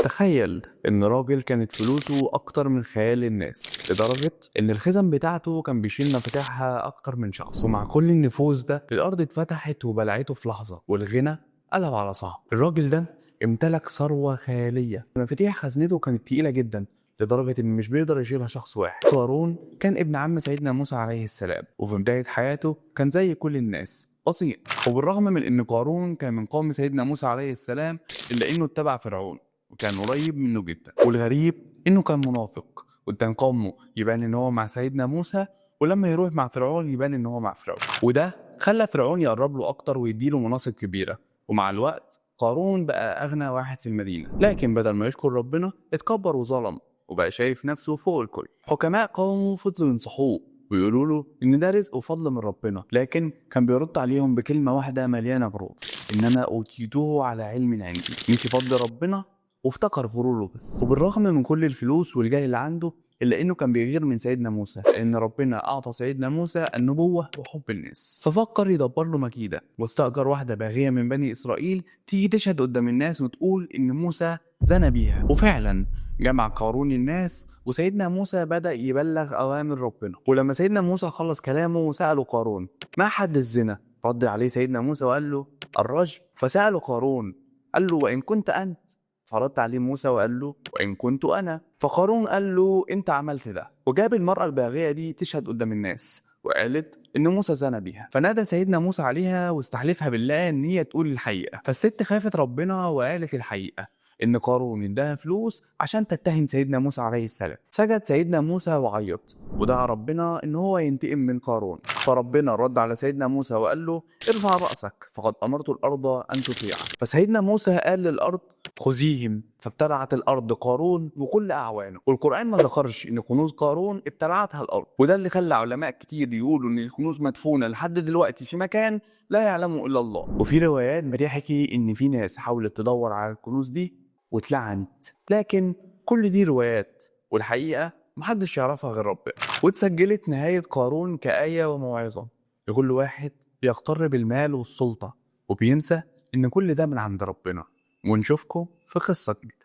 تخيل ان راجل كانت فلوسه اكتر من خيال الناس، لدرجة ان الخزن بتاعته كان بيشيل مفاتيحها اكتر من شخص. ومع كل النفوذ ده الارض اتفتحت وبلعته في لحظة، والغنى قلب على صاحبه. الراجل ده امتلك ثروة خيالية، مفاتيح خزنته كانت تقيلة جدا لدرجة إن مش بيقدر يشيلها شخص واحد. قارون كان ابن عم سيدنا موسى عليه السلام، وفي بداية حياته كان زي كل الناس بسيط. وبالرغم من إن قارون كان من قوم سيدنا موسى عليه السلام، إلا إنه اتبع فرعون وكان قريب منه جدا. والغريب إنه كان منافق قدام قومه، يبان إن هو مع سيدنا موسى، ولما يروح مع فرعون يبان إن هو مع فرعون. وده خلى فرعون يقرب له أكتر ويديله مناصب كبيرة. ومع الوقت قارون بقى أغنى واحد في المدينة، لكن بدل ما يشكر ربنا اتكبر وظلم وبقى شايف نفسه فوق الكل. حكماء قومه فضلوا ينصحوه ويقولوا له ان ده رزق وفضل من ربنا، لكن كان بيرد عليهم بكلمه واحده مليانه غرور: انما اوتيته على علم عندي. نسي فضل ربنا وافتكر غروره بس. وبالرغم من كل الفلوس والجاه اللي عنده، الا انه كان بيغير من سيدنا موسى، لان ربنا اعطى سيدنا موسى النبوه وحب الناس. ففكر يدبر له مكيده، واستاجر واحده باغيه من بني اسرائيل تيجي تشهد قدام الناس وتقول ان موسى زنى بيها. وفعلا جمع قارون الناس، وسيدنا موسى بدأ يبلغ أوامر ربنا. ولما سيدنا موسى خلص كلامه سأله قارون: ما حد الزنا؟ رد عليه سيدنا موسى وقال له: الرجم. فسأله قارون قال له: وإن كنت أنت؟ فرد عليه موسى وقال له: وإن كنت أنا. فقارون قال له: أنت عملت ده. وجاب المرأة الباغية دي تشهد قدام الناس، وقالت إن موسى زنى بيها. فنادى سيدنا موسى عليها واستحلفها بالله إن هي تقول الحقيقة. فالست خافت ربنا وقالت الحقيقة، ان قارون اداها فلوس عشان تتهم سيدنا موسى عليه السلام. سجد سيدنا موسى وعيط ودعا ربنا ان هو ينتقم من قارون. فربنا رد على سيدنا موسى وقال له: ارفع رأسك فقد امرت الارض ان تطيعك. فسيدنا موسى قال للارض: خذيهم. فابتلعت الارض قارون وكل اعوانه. والقران ما ذكرش ان كنوز قارون ابتلعتها الارض، وده اللي خلى علماء كتير يقولوا ان الكنوز مدفونه لحد دلوقتي في مكان لا يعلمه الا الله. وفي روايات بتحكي ان في ناس حاولت تدور على الكنوز دي واتلعنت، لكن كل دي روايات، والحقيقة محدش يعرفها غير ربنا. واتسجلت نهاية قارون كآية وموعظة لكل واحد بيغتر بالمال والسلطة وبينسى إن كل ده من عند ربنا. ونشوفكم في قصة جديدة.